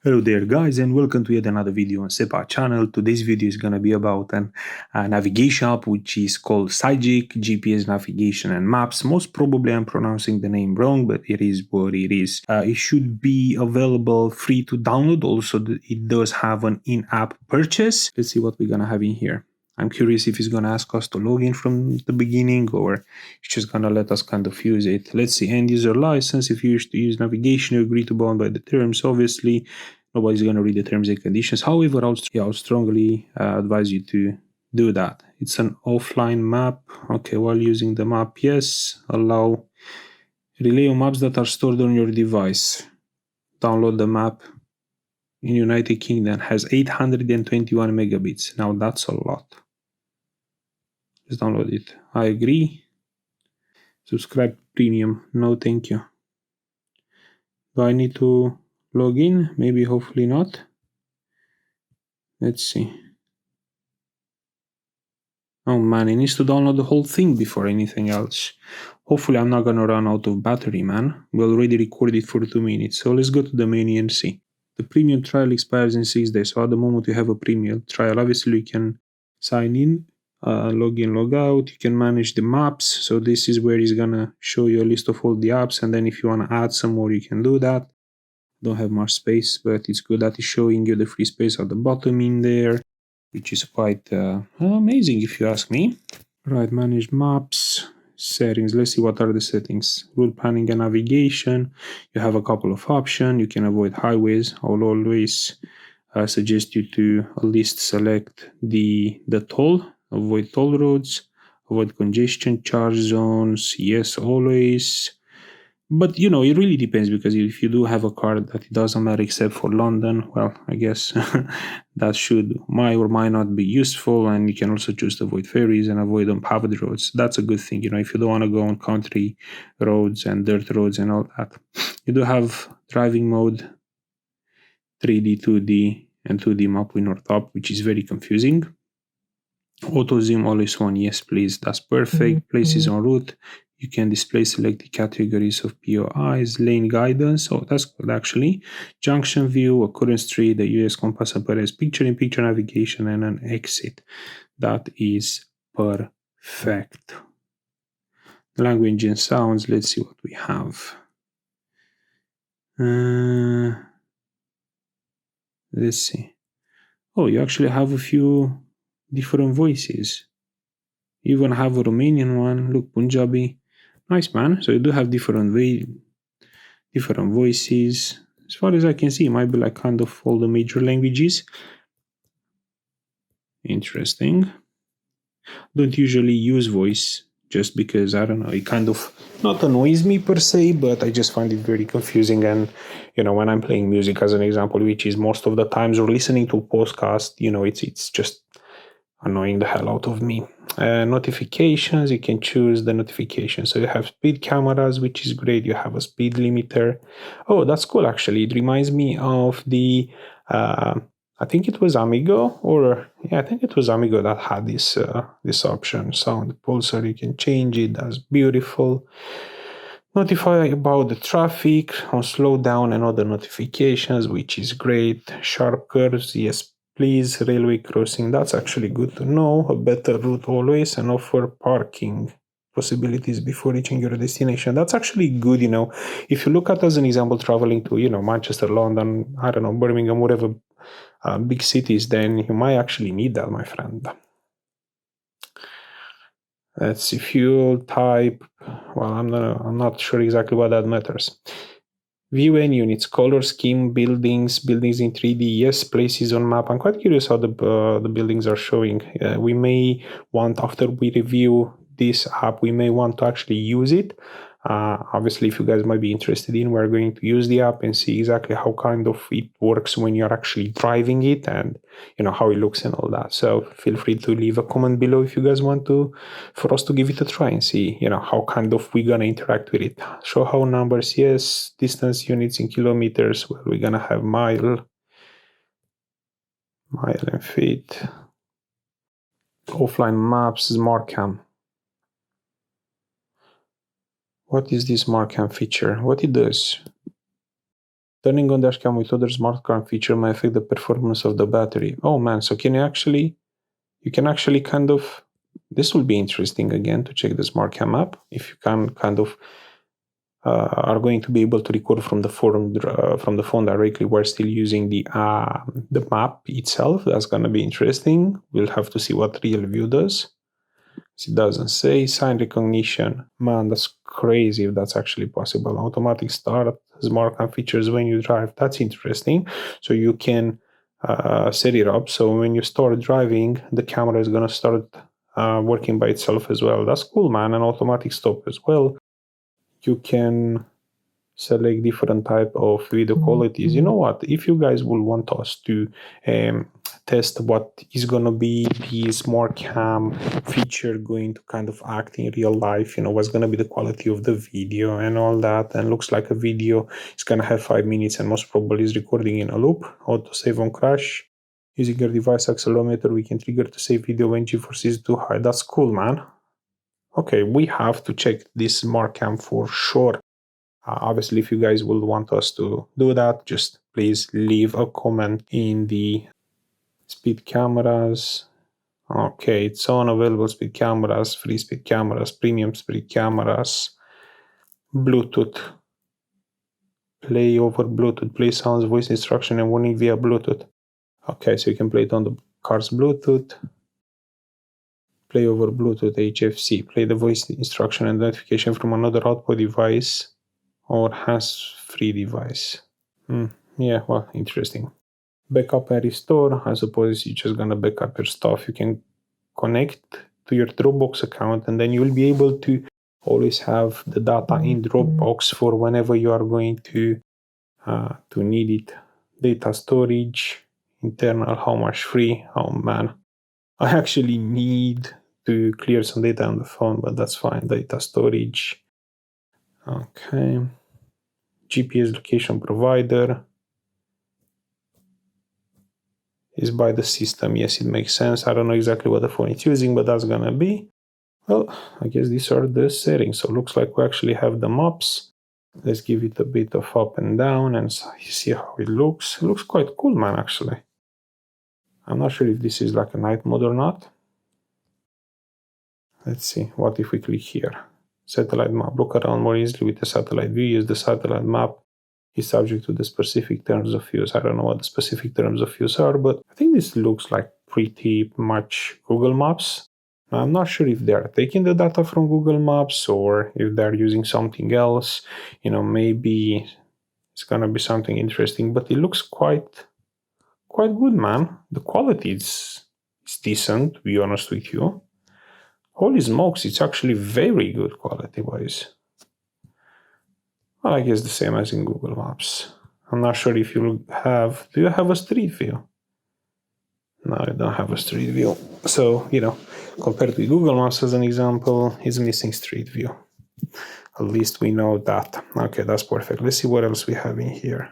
Hello there guys, and welcome to yet another video on SEPA channel. Today's video is going to be about a navigation app which is called Sygic GPS Navigation and Maps. Most probably I'm pronouncing the name wrong, but it is what it is. It should be available free to download. Also, it does have an in-app purchase. Let's see what we're going to have in here. I'm curious if it's going to ask us to log in from the beginning or it's just going to let us kind of use it. Let's see, end user license. If you wish to use navigation, you agree to bound by the terms. Obviously, nobody's going to read the terms and conditions. However, I would strongly advise you to do that. It's an offline map. Okay, while using the map, yes. Allow relay on maps that are stored on your device. Download the map. In United Kingdom has 821 megabits. Now that's a lot. Just download it. I agree. Subscribe premium. No, thank you. Do I need to log in? Maybe, hopefully not. Let's see. Oh man, it needs to download the whole thing before anything else. Hopefully I'm not gonna run out of battery, man. We already recorded for 2 minutes, so let's go to the menu and see. The premium trial expires in 6 days, so at the moment you have a premium trial. Obviously you can sign in, log in, log out. You can manage the maps, so this is where it's gonna show you a list of all the apps, and then if you wanna add some more you can do that. Don't have much space, but it's good that it's showing you the free space at the bottom in there, which is quite amazing if you ask me. Right, manage maps, settings. Let's see what are the settings. Route planning and navigation. You have a couple of options. You can avoid highways. I'll always suggest you to at least select the toll. Avoid toll roads. Avoid congestion charge zones. Yes, always. But you know, it really depends, because if you do have a car that it doesn't matter except for London, well, I guess that might or might not be useful. And you can also choose to avoid ferries and avoid unpaved roads. That's a good thing, you know, if you don't want to go on country roads and dirt roads and all that. You do have driving mode, 3D, 2D, and 2D map window top, which is very confusing. Auto zoom always on, yes please, that's perfect. Places en route. You can display selected categories of POIs, lane guidance. Oh, that's good actually. Junction view, a current street, the US compass apparatus, picture-in-picture navigation, and an exit. That is perfect. Language and sounds, let's see what we have. Let's see. Oh, you actually have a few different voices. You even have a Romanian one. Look, Punjabi. Nice, man. So you do have different voices. As far as I can see, it might be like kind of all the major languages. Interesting. Don't usually use voice just because, I don't know, it kind of not annoys me per se, but I just find it very confusing. And, you know, when I'm playing music as an example, which is most of the times, or listening to a podcast, you know, it's just annoying the hell out of me. Notifications, you can choose the notifications. So you have speed cameras, which is great. You have a speed limiter. Oh, that's cool actually. It reminds me of the I think it was Amigo, I think it was Amigo that had this option. Sound pulsar, you can change it. That's beautiful. Notify about the traffic on slowdown and other notifications, which is great. Sharp curves, yes please. Railway crossing, that's actually good to know. A better route always, and offer parking possibilities before reaching your destination. That's actually good, you know. If you look at, as an example, traveling to, you know, Manchester, London, I don't know, Birmingham, whatever big cities, then you might actually need that, my friend. Let's see, fuel type. Well, I'm not sure exactly what that matters. View and units, color scheme, buildings in 3D, yes, places on map. I'm quite curious how the buildings are showing. We may want, after we review this app, we may want to actually use it. Obviously, if you guys might be interested in, we're going to use the app and see exactly how kind of it works when you're actually driving it, and you know how it looks and all that. So feel free to leave a comment below if you guys want for us to give it a try and see, you know, how kind of we're gonna interact with it. Show how numbers, yes. Distance units in kilometers, well, we're gonna have mile and feet. Offline maps, smart cam. What is this smart cam feature? What it does? Turning on dash cam with other smart car feature may affect the performance of the battery. Oh man, so you can actually kind of, this will be interesting again to check the smart cam app. If you can kind of are going to be able to record from the phone directly while still using the map itself. That's gonna be interesting. We'll have to see what real view does. It doesn't say. Sign recognition. Man, that's crazy if that's actually possible. Automatic start, smart cam features when you drive. That's interesting. So you can set it up so when you start driving, the camera is gonna start working by itself as well. That's cool, man. And automatic stop as well. You can select different type of video qualities. You know what, if you guys will want us to test what is going to be the smart cam feature going to kind of act in real life, what's going to be the quality of the video and all that, and looks like a video is going to have 5 minutes and most probably is recording in a loop. Auto save on crash. Using your device accelerometer, we can trigger to save video when GeForce is too high. That's cool, man. Okay, we have to check this smart cam for sure. Obviously, if you guys will want us to do that, just please leave a comment in the speed cameras. Okay, it's on available speed cameras, free speed cameras, premium speed cameras, Bluetooth, play over Bluetooth, play sounds, voice instruction and warning via Bluetooth. Okay, so you can play it on the car's Bluetooth, play over Bluetooth HFC, play the voice instruction and notification from another output device or hands-free device. Yeah, well, interesting. Backup and restore. I suppose you're just gonna back up your stuff. You can connect to your Dropbox account and then you will be able to always have the data in Dropbox for whenever you are going to need it. Data storage, internal, how much free? Oh man, I actually need to clear some data on the phone, but that's fine. Data storage. Okay. GPS location provider is by the system. Yes, it makes sense. I don't know exactly what the phone is using, but that's gonna be. Well, I guess these are the settings. So it looks like we actually have the maps. Let's give it a bit of up and down and see how it looks. It looks quite cool, man, actually. I'm not sure if this is like a night mode or not. Let's see. What if we click here? Satellite map. Look around more easily with the satellite view. Use the satellite map. Is subject to the specific terms of use. I don't know what the specific terms of use are, but I think this looks like pretty much Google Maps. Now, I'm not sure if they're taking the data from Google Maps or if they're using something else. Maybe it's gonna be something interesting, but it looks quite good, man. The quality is decent, to be honest with you. Holy smokes, it's actually very good quality-wise. Well, I guess the same as in Google Maps. I'm not sure if you have. Do you have a street view? No, I don't have a street view. So, compared to Google Maps as an example, it's missing street view. At least we know that. Okay, that's perfect. Let's see what else we have in here.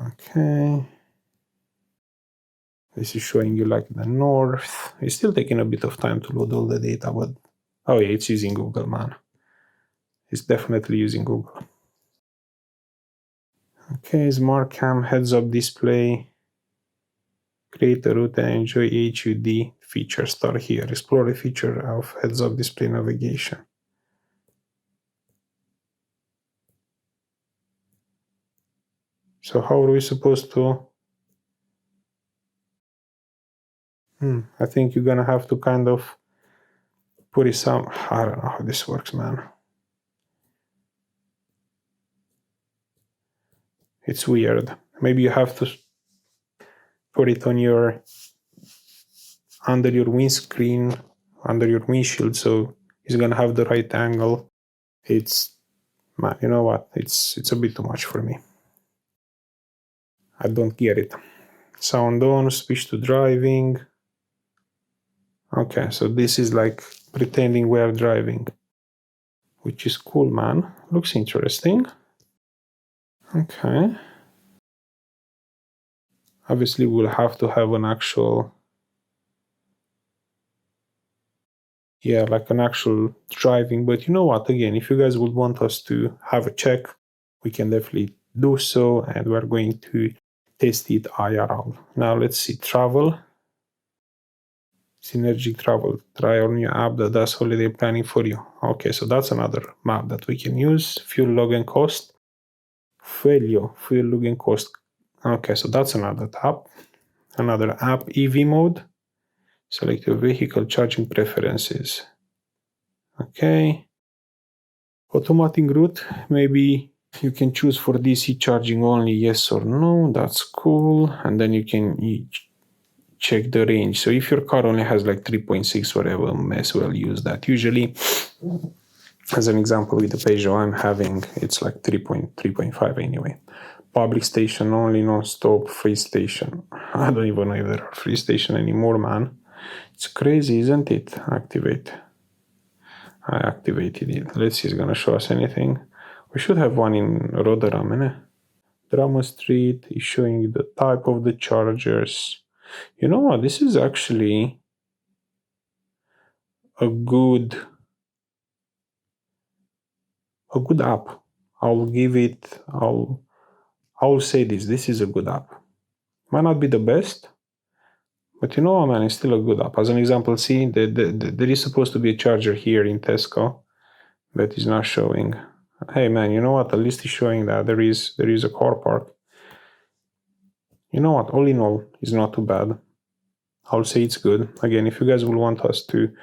Okay. This is showing you like the north. It's still taking a bit of time to load all the data, but oh yeah, it's using Google, man. It's definitely using Google. Okay, smart cam heads-up display. Create a route and enjoy HUD feature. Start here. Explore a feature of heads-up display navigation. So how are we supposed to? I think you're gonna have to kind of put it some. I don't know how this works, man. It's weird. Maybe you have to put it on your under your windscreen, under your windshield, so it's gonna have the right angle. It's, man, you know what? It's a bit too much for me. I don't get it. Sound on, switch to driving. Okay, so this is like pretending we're driving, which is cool, man. Looks interesting. Okay. Obviously, we'll have to have an actual, like an actual driving. But you know what? Again, if you guys would want us to have a check, we can definitely do so, and we're going to test it IRL. Now let's see, travel. Synergic Travel, try our new app that does holiday planning for you. Okay, so that's another map that we can use. Fuel log and cost. Fuel log and cost. Okay, so that's another tab. Another app, EV mode. Select your vehicle charging preferences. Okay. Automatic route, maybe you can choose for DC charging only, yes or no. That's cool. And then you can check the range. So if your car only has like 3.6 whatever, may as well use that. Usually, as an example, with the Peugeot I'm having, it's like 3.5 anyway. Public station only, non-stop, free station. I don't even know if there are free station anymore, man. It's crazy, isn't it? Activate. I activated it. Let's see, it's gonna show us anything. We should have one in Rotterdam, eh? Drama Street is showing the type of the chargers. You know what? This is actually a good app. I'll say this. This is a good app. Might not be the best, but you know what, man, it's still a good app. As an example, see, there is supposed to be a charger here in Tesco that is not showing. Hey, man, you know what? At least it's showing that there is a car park. You know what? All in all, it's not too bad. I'll say it's good. Again, if you guys will want us to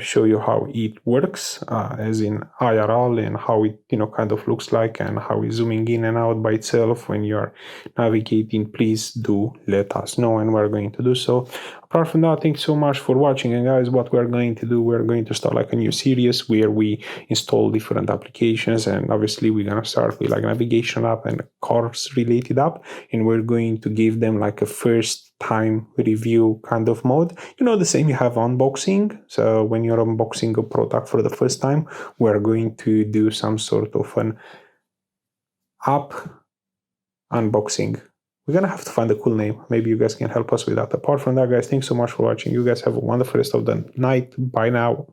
show you how it works, as in IRL, and how it kind of looks like, and how it's zooming in and out by itself when you're navigating, please do let us know, and we're going to do so. Apart from that, thanks so much for watching. And guys, what we're going to do, we're going to start like a new series where we install different applications, and obviously we're going to start with like navigation app and cars related app, and we're going to give them like a first time review kind of mode. The same you have unboxing. So when you're unboxing a product for the first time, we're going to do some sort of an app unboxing. We're gonna have to find a cool name. Maybe you guys can help us with that. Apart from that, guys, thanks so much for watching. You guys have a wonderful rest of the night. Bye now.